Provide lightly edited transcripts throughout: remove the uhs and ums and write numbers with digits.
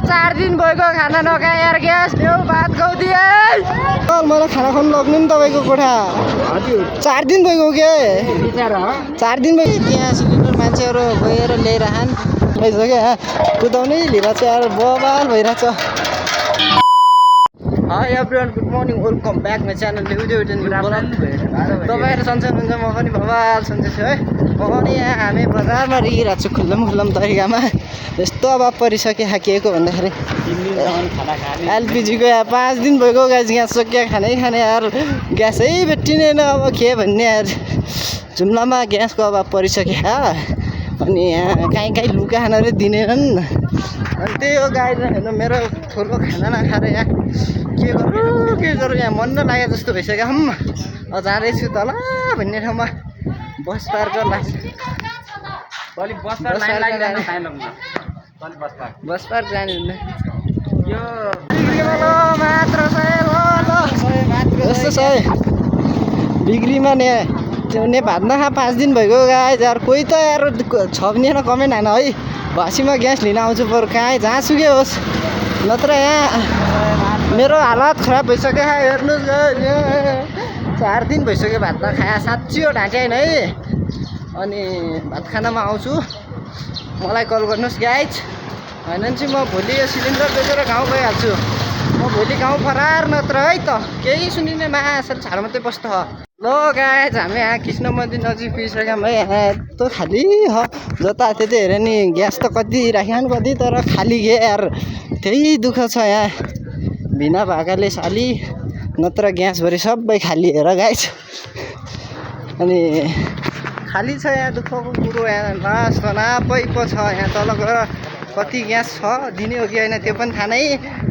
4 दिन भइगयो खाना नखाए यार ग्यास देऊ भात गाउदिए मलाई खाना खानु लग्नु नि तपाईको कोठा हजुर 4 दिन भइगयो के बिचारा 4 दिन भइगयो त्यहाँ सिलिन्डर मान्छेहरु गएर ल्याइराछन् भइसक्यो कुदाउनै लिइराछ यार बवाल भइराछ hi everyone good morning welcome back my channel new तपाईहरु सन्चै हुनुहुन्छ म पनि बवाल सन्चै छु है म पनि यहाँ हामी बजारमा रिगिरहेको छु खुल्लम तरिकामा यस्तो अब परिसक्यो के को भन्दाखेरि एलपीजी को यहाँ 5 दिन भइगयो गाइस ग्यास सकिया खानै खाने यार ग्यासै भेटिँदैन अब के भन्ने यार जुम्लामा ग्यासको अभाव परिसक्यो अनि यहाँ कहीँ लुगा खानाले दिनेनन् अनि त्यही हो गाइस हैन मेरो ठुलो खाना नखाएर यहाँ के गरौँ यहाँ मन नलागे जस्तो भइसक्यो जाँदैछु तल भन्ने ठाउँमा बस पार्क लाग्छ बस पार्क जाने हुन्न यो मात्र यस्तो छ बिग्रीमा ने भात नखा 5 दिन भइगयो गाइस यार कोही त यार छब्ने न कमेन्ट हान है भासीमा ग्यास लिन आउँछु पर कहाँ जहाँसुकै होस् नत्र यहाँ मेरो हालत खराब भइसक्यो हेर्नुहोस् गाइस 4 दिन भइसक्यो भात नखाए साँच्चै हो ढाँट्याएन है अनि भात खानामा आउँछु मलाई कल गर्नुहोस् गाइस हैन चाहिँ म भोलि यो सिलिन्डर बेचेर गाउँ गइहाल्छु म भोलि गाउँ फरार नत्र है त केही सुनिने मासर छाड मात्रै बस्छ ल गाइस हामी यहाँ कृष्ण मन्दिर नजिक पुगिसक्यौँ है यहाँ यस्तो खाली हो जता त्यतै हेर नि ग्यास त कति राख्यान कति तर खाली के यार त्यही दुःख छ यहाँ बिना भाकाले साली नत्र ग्यासभरि सबै खाली हेर गाइस अनि खाली छ यहाँ दुःखको कुरो यहाँ लास्ट नापै पो छ यहाँ तल गएर कति ग्यास छ दिने हो कि होइन त्यो पनि थाहा नै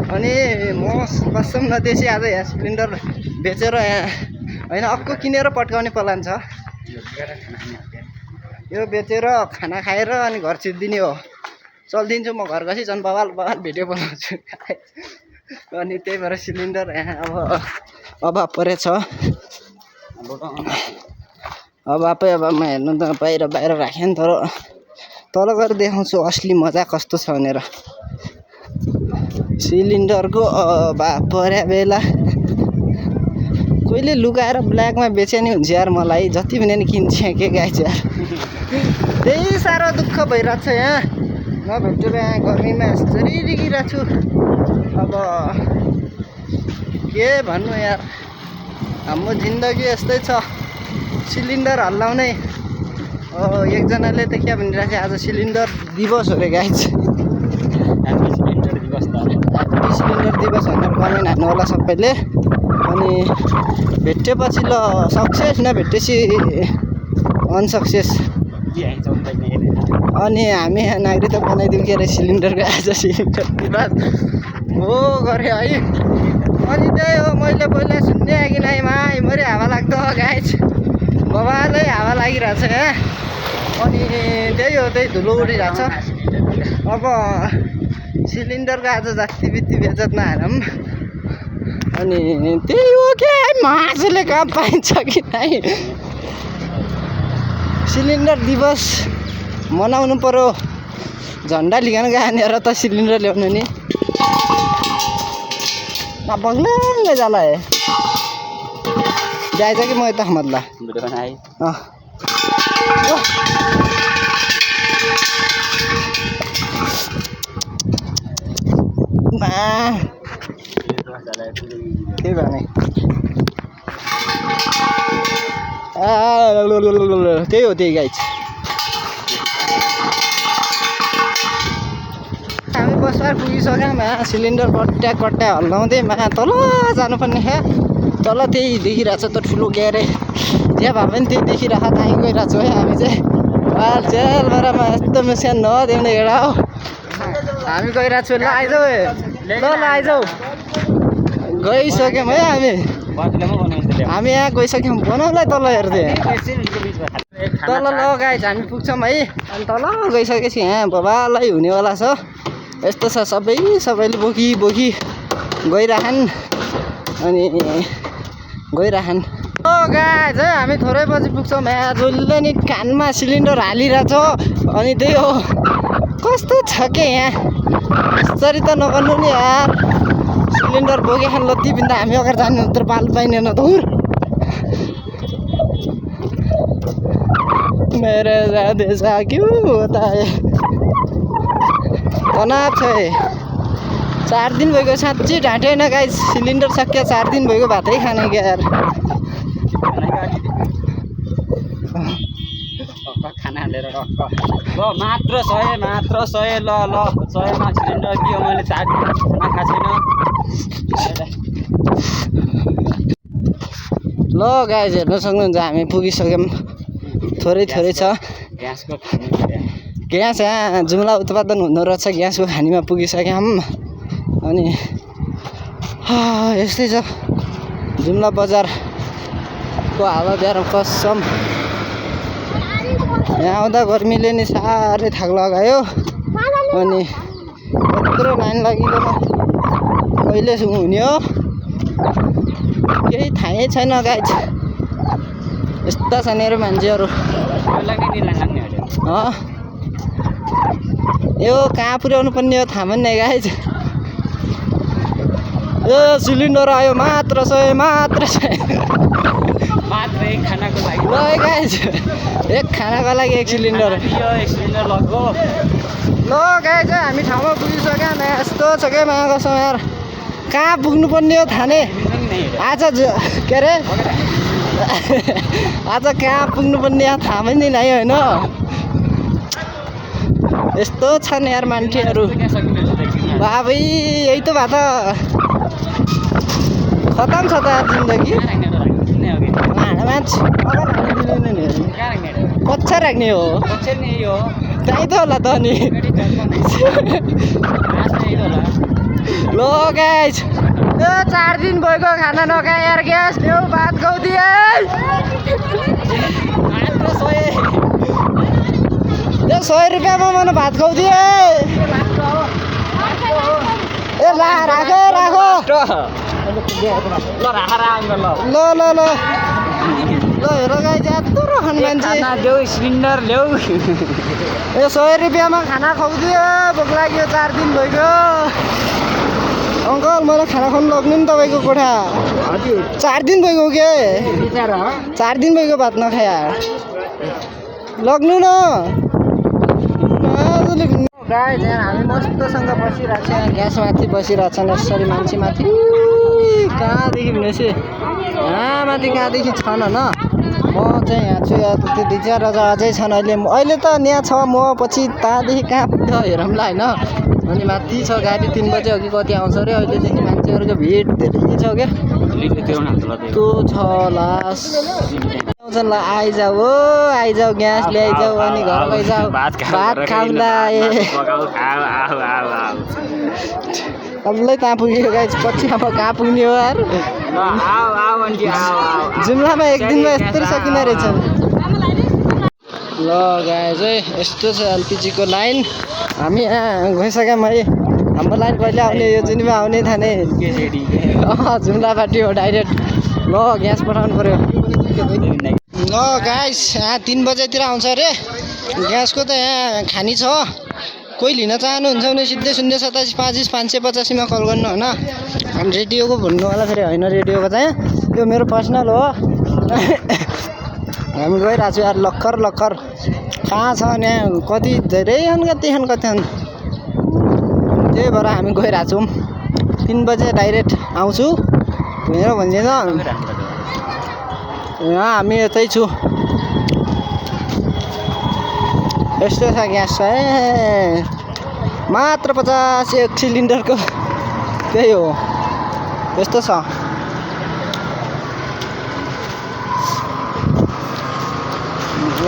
अनि म कसम नदेशी आज यहाँ सिलिन्डर बेचेर यहाँ होइन अर्को किनेर पट्काउने प्लान छ यो बेचेर खाना खाएर अनि घर छिर्दिने हो चल्दिन्छु म घर गएपछि झन् बवाल भिडियो बनाउँछु अनि त्यही भएर सिलिन्डर यहाँ अब परेछ अब आफै अब म हेर्नु त बाहिर राखेँ नि तर तल गएर देखाउँछु असली मजा कस्तो छ भनेर सिलिन्डरको पर्या बेला कोहीले लुकाएर ब्ल्याकमा बेचे नि हुन्छ यार मलाई जति पनि नि किन्छ के गाइस यार त्यही साह्रो दुःख भइरहेको छ यहाँ नभेटेर यहाँ गर्मीमा यसरी रिगिरहेको छु अब के भन्नु यार हाम्रो जिन्दगी यस्तै छ सिलिन्डर हल्लाउने एकजनाले त के भनिरहेको छ आज सिलिन्डर दिवस हो रे गाइस सिलिन्डर दिवस भनेर कमेन्ट हान्नु होला सबैले अनि भेटेपछि ल सक्सेस नभेटेपछि अनसक्सेस अनि हामी नागरिकता बनाइदिउँ के अरे सिलिन्डरको आज सिलिन्डर दिवस हो गरे है अनि त्यही हो मैले पहिला सुन्ने कि नै मरि हावा लाग्दो गाइस बबालै हावा लागिरहेछ यहाँ अनि त्यही हो त्यही धुलो उडिरहेछ अब सिलिन्डरको आज जाति बित्ती बेचत नहारौँ अनि त्यही हो के मासुले कहाँ पाइन्छ कि नै सिलिन्डर दिवस मनाउनु पर्यो झन्डा लिन गएन र त सिलिन्डर ल्याउनु नि बग्लै जाला है जायज कि म यता मतलब के गर्ने त्यही हो त्यही गाइस हामी बसमा पुगिसक्यौँ सिलिन्डर कट्टा हल्लाउँदै तल जानुपर्ने तल त्यही देखिरहेछ त ठुलो ग्यारेज जे भए पनि त्यही देखिरहेको त्यहीँ गइरहेको छौँ है हामी चाहिँ चेलबरामा यस्तो मुस्कान नदेउने एउटा हो हामी गइरहेको छौँ ल आइजाऊ आइजाऊ गइसक्यौँ है हामी यहाँ गइसक्यौँ बनाउलाई तल हेर्दै तल ल गाइस हामी पुग्छौँ है अनि तल गइसकेपछि यहाँ बबालै हुनेवाला छ यस्तो छ सबैले बोकी गइराखन् अनि गइराखन् ओ गाइस है हामी थोरै पछि पुग्छौँ यहाँ जसले नि कानमा सिलिन्डर हालिरहेछ अनि त्यही हो कस्तो छ के यहाँ यसरी त नगर्नु नि यार सिलिन्डर बोके खान लत्ती बिन्दा हामी अगाडि जानु तर पाल पाइँदैन धुर मेरे साथ ऐसा क्यों होता है तनाव छ 4 दिन भइगयो साँच्चै ढाँटेन गाइस सिलिन्डर सकिया 4 दिन भइगयो भातै खान क्या यार खाना हालेर रक्क ल मात्र 100 ल 100 मा सिलिन्डर दियो मैले 4 दिन खाना खाएको छैन ल गाइस हेर्न सक्नुहुन्छ हामी पुगिसक्यौँ थोरै छ ग्यासको खाने ग्यास यहाँ जुम्ला उत्पादन हुँदो रहेछ ग्यासको खानीमा पुगिसक्यौँ अनि यस्तै छ जुम्ला बजारको हालत यार कसम यहाँ आउँदा गर्मीले नि साह्रै थाक लगायो अनि यत्रो लाइन लागिकन कहिले हुने हो केही थाहै छैन गाइस यस्ता छन् मेरो मान्छेहरू यो कहाँ पुर्याउनु पर्ने हो थाहा पनि नहीं गाइस यो सिलिन्डर आयो मात्र 100 मात्र 100 मात्र एक खानाको लागि ल गाइस एक खानाको लागि एक सिलिन्डर लगो ल गाइस हामी ठाउँमा पुगिसक्यौँ यस्तो छ क्या माया कसम यार कहाँ पुग्नु पर्ने हो थाहा नै आज के अरे आज कहाँ पुग्नु पर्ने यहाँ थाहा पनि नै होइन यस्तो छन् यार मान्छेहरू बाबै यही त भए त खतम छ त यार जिन्दगी कच्चा राख्ने हो त्यही त होला त अनि ल गाइस यो 4 दिन भइगयो खाना नखाए यार ग्यास ल्याऊ भात गाउँदिए यो 100 रुपियाँमा मलाई भात खुवाउदिए ए ला राखो ल हेर गाइस यत्रो रहन मान्छे देऊ सिलिन्डर ल्याऊ ए 100 रुपियाँमा खाना खुवाउदिए भोक लाग्यो 4 दिन भइगयो अङ्कल मलाई खाना खानु लग्नु नि तपाईँको कोठा हजुर 4 दिन भइगयो के बिचारा 4 दिन भइगयो भात नखाया लग्नु न गाइस यहाँ हामी मस्तसँग बसिरहेको छ यहाँ ग्यासमाथि बसिरहेको छन् यसरी मान्छे माथि कहाँदेखि भनेपछि यहाँ माथि कहाँदेखि छन् होइन म चाहिँ यहाँ छु यहाँ त्यति चाहिँ र अझै छन् अहिले त यहाँ छ म पछि त्यहाँदेखि कहाँ पुग्छ हेरौँला होइन अनि माथि छ गाडी 3 बजे हो कि कति आउँछ अरे अहिलेदेखि मान्छेहरूको भिड धेरै छ क्या त्यो छ लास ल आइजाऊ हो आइजाऊ ग्यास ल्याइजाऊ अनि घर गइजाऊ भात खाउँला सबलाई कहाँ पुग्यो गाइस पछि अब कहाँ पुग्ने हो यार जुम्लामा एक दिनमा यस्तो सकिन रहेछ ल गाइस है यस्तो छ एलपिजीको लाइन हामी यहाँ गइसक्यौँ है हाम्रो लाइन कहिले आउने यो जुनीमा आउने थाने जुम्लाबाट हो डाइरेक्ट ल ग्यास पठाउनु पर्यो ल गाइस यहाँ 3 बजेतिर आउँछ अरे ग्यासको त यहाँ खानी छ कोही लिन चाहनुहुन्छ भने सिधै 027 25 585 मा कल गर्नु होइन अनि रेडियोको भन्नु होला फेरि होइन रेडियोको चाहिँ यो मेरो पर्सनल हो हामी गइरहेको छु यार लक्खर कहाँ छ यहाँ कति धेरै कति त्यही भएर हामी गइरहेको छौँ 3 बजे डाइरेक्ट आउँछु भनेर भन्दैन यहाँ हामी यतै छु यस्तो छ ग्यास छ है मात्र 50 एक सिलिन्डरको त्यही हो यस्तो छ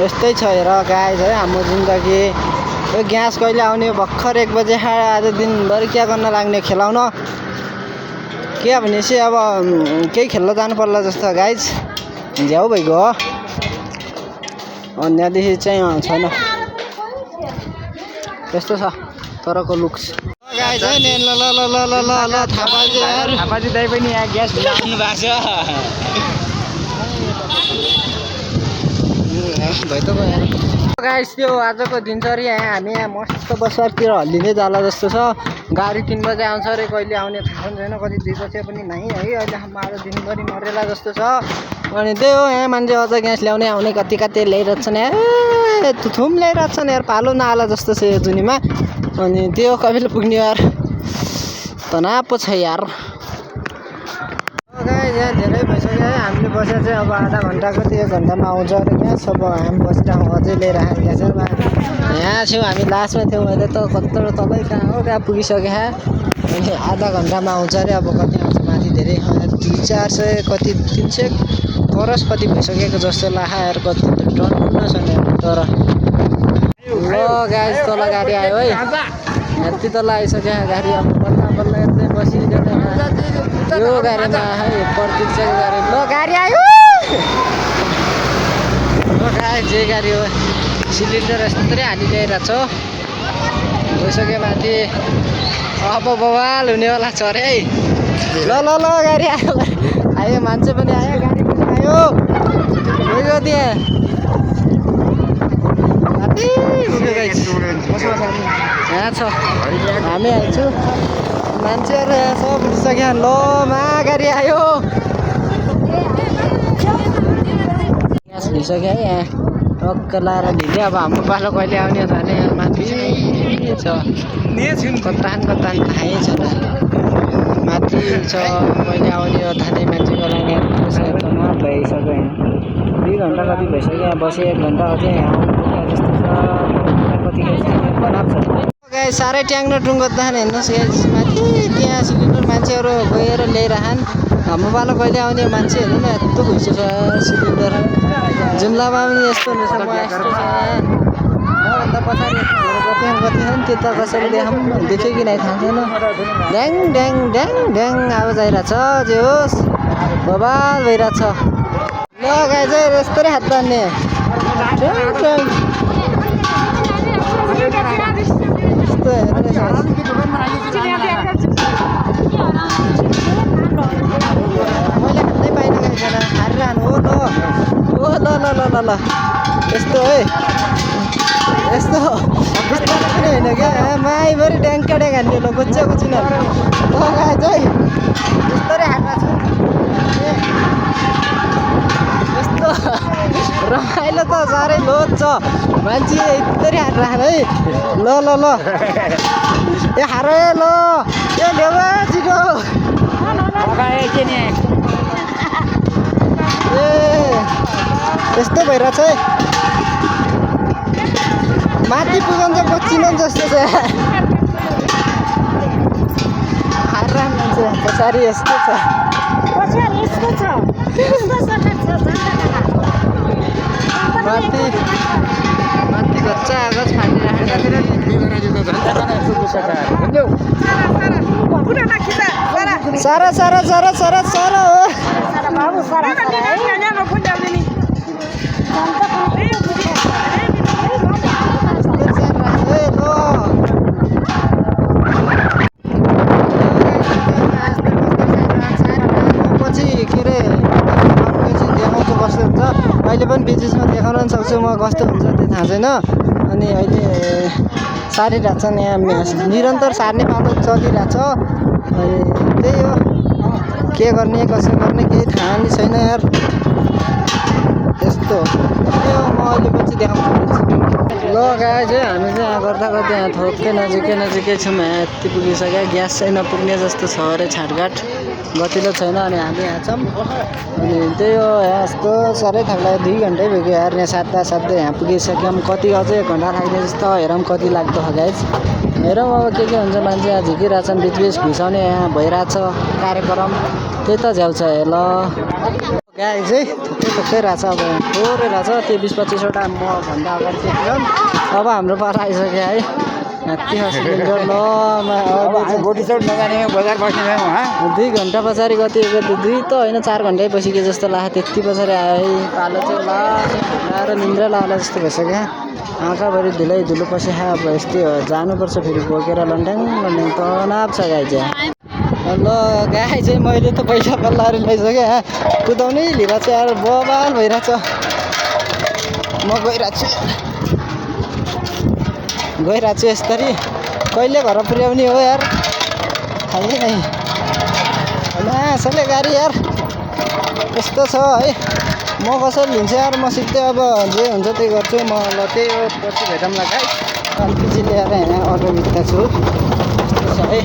यस्तै छ हेर गाइस है हाम्रो जिन्दगी यो ग्यास कहिले आउने भर्खर 1 बजे आज दिनभरि क्या गर्न लाग्ने खेलाउन के भनेपछि अब केही खेल्न जानु पर्ला जस्तो गाइस झ्याउ भइगयो अन्यदेखि चाहिँ छैन त्यस्तो छ तरको लुक्स गाइस है नि ल थापाजी दाइ पनि यहाँ ग्यास ल्याउनु भएको छ गाइस त्यो आजको दिनचर्या हामी यहाँ मस्त बसारतिर हल्लिँदै जाला जस्तो छ। गाडी 3 बजे आउँछ अरे, कहिले आउने थाहा पनि छैन, कति 2 बजे पनि नै है। अहिलेसम्म आज दिनभरि मरेला जस्तो छ। अनि त्यही हो, यहाँ मान्छे अझ ग्यास ल्याउने आउने कति कति ल्याइरहेछन् यार, थुम ल्याइरहेछन् यार, पालो नआला जस्तो छ यो जुनीमा। अनि त्यही हो, कहिले पुग्ने यार, तनाव पो छ यार। गाइस यहाँ धेरै भइसक्यो है, हामीले बसेर चाहिँ अब आधा घन्टा कति 1 घन्टामा आउँछ अरे ग्यास। अब हामी बसिरहेको अझै लिइरहेको ग्यास। यहाँ छौँ हामी, लास्टमा थियौँ, अहिले त कत्रो तलै कहाँ हो, कहाँ पुगिसक्यो। अनि आधा घन्टामा आउँछ अरे। अब कति आउँछ माथि, धेरै 200-400 कति 300 क्रस कति भइसकेको जस्तो लाग्छ यार, कति टन्न छ नि तर। ल गाइस तल गाडी आयो है, यति तल आइसक्यो गाडी। अब बल्ल बल्ल यतै बसिरहेको यो गाडीमा है, प्रतीक्षाको गाडी। ल गाडी आयो, ल गाइस जे गाडी हो, सिलिन्डर यस्तै हाली ल्याइरहेको छ, गइसक्यो माथि। अब बवाल हुनेवाला छ अरे है। ल ल ल गाडी आयो, आयो मान्छे पनि आयो, गाडी पनि आयो, गयो त्यहाँ माथि पुग्यो गाइस। यहाँ छ, हामी आइछु, मान्छेहरू यहाँ सब उठिसक्यो। ल मा गाडी आयो, ग्यास लिइसक्यो है यहाँ, टक्क लाएर ढिल्यो। अब हाम्रो पालो कहिले आउने थाले, यहाँ माथि छ, कतान थाहै छैन, माथि छ, कहिले आउने हो थाहा नै मान्छेको लागि। तनाव भइसक्यो यहाँ, 2 घन्टा कति भइसक्यो यहाँ बसेँ, 1 घन्टा अझै यहाँ आउनु जस्तो छ, कतिखेर तनाव छ। गाइस साह्रै ट्याङ्ग टुङ्गो दान हेर्नुहोस् गाइस, माथि त्यहाँ सिलिन्डर मान्छेहरू गएर ल्याइरहन्। हाम्रो पालो कहिले आउने मान्छे हेर्नु न, यस्तो घुइसो छ सिलिन्डर। जुम्लामा पनि यस्तो रहेछ, म यस्तो छ यहाँ, मभन्दा पछाडि कति छ नि, त्यो त कसरी देख्यो कि नै थाहा छैन। ड्याङ ड्याङ ड्याङ ड्याङ आवाज आइरहेको छ, जे होस् बवाल भइरहेको छ। ल गाइस यस्तै हात तान्ने, मैले खानै पाइनँ गाइस, हारिरहनु हो। ल ल ल ल ल ल यस्तो है, यस्तो बिस्तारै पनि होइन क्या, माइभरि ड्याङ्का ड्याङ हान्ने। ल बुझ्छ बुझिन, ल गाइस है बिस्तारै हारेको छ, यस्तो रमाइलो त साह्रै लोड छ, मान्छे यस्तरी हारिरहनु है। ल ल ल ए हार ल, ए ल्याउ छिटो, ए यस्तो भइरहेछ है, माथि पुगन्छ पचिन जस्तो छ, हारिरहनु मान्छे पछाडि यस्तो छ, माथि माथि घच्चा कागज सारा सारा सारा सारा सारा हो। पछि के अरे देखाउँछु कस्तो हुन्छ, अहिले पनि बिचमा देखाउन पनि सक्छु म, कस्तो हुन्छ त्यो थाहा छैन। अनि अहिले सारिरहेको छ यहाँ, निरन्तर सार्ने पालो चलिरहेको छ। अनि त्यही हो, के गर्ने कसो गर्ने केही थाहा नि छैन यार, यस्तो त्यही हो। म अहिले पछि देखाउँछु। ल गाइस चाहिँ हामी चाहिँ यहाँ गर्दा गर्दा यहाँ थोकै नजिकै छौँ, यहाँ यति पुगिसक्यो, ग्यास चाहिँ नपुग्ने जस्तो छ अरे, छाटघाट गतिलो छैन। अनि हामी यहाँ छौँ, अनि त्यही हो, यहाँ यस्तो साह्रै थाक लाग्यो, 2 घन्टै भइगयो यार, यहाँ साध्दै यहाँ पुगिसक्यौँ। कति अझै 1 घन्टा लाग्ने जस्तो, हेरौँ कति लाग्दो हो गाइस, हेरौँ अब के हुन्छ। मान्छे यहाँ झिकिरहेछन्, बिच घुसाउने यहाँ भइरहेछ कार्यक्रम, त्यही त झ्याउँछ। ल गाइस चाहिँ थुक्कै रहेछ, अब थोरै रहेछ, त्यो 20-25 वटा म भन्दा अगाडि चाहिँ अब हाम्रो पारा आइसक्यो है, यति सिलिन्डर। ल बजार बस्ने 2 घन्टा पछाडि कति 2 त होइन 4 घन्टै बसिके जस्तो लाग्यो, त्यति पछाडि आयो है पालो चाहिँ। ल आएर निन्द्रा लाग्ला जस्तो भइसक्यो, आँखाभरि धुलो पसिख। अब यस्तै हो, जानुपर्छ फेरि बोकेर लन्ड्याङ तनाव छ गाई चाहिँ। ल गाई चाहिँ मैले त पैसा पल्लाहरू ल्याइसकेँ, कुदाउनै लिएर चाहिँ यार बवाल भइरहेछ, म गइरहेको छु। गइरहेको छु यसरी कहिले घर पुर्याउने हो यार थाहै नै मासले गाडी यार यस्तो छ है म कसरी लिन्छु यार म सिधै अब जे हुन्छ त्यही गर्छु म ल त्यही हो पछि भेटौँला गाइस एलपिजी ल्याएर यहाँ अटोभित्र छु यस्तो छ है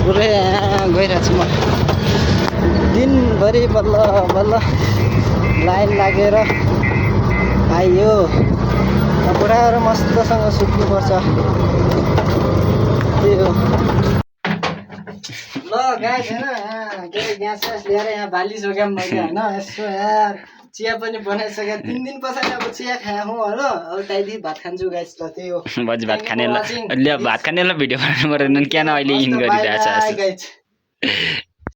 पुरै गइरहेको छु म दिनभरि बल्ल बल्ल लाइन लागेर आइयो पुऱ्याएर मस्तसँग सुत्नुपर्छ त्यही हो ल गाइस होइन के अरे ग्यास स्यास लिएर यहाँ बालिसक्यो मैले होइन यसो यार चिया पनि बनाइसकेँ 3 दिन पछाडि अब चिया खाएँ हो होइन अब त्यहाँदेखि भात खान्छु गाइस ल त्यही हो बजी भात खानेलाई भिडियो बनाउनु परेन किन अहिले इन गरिरहेछ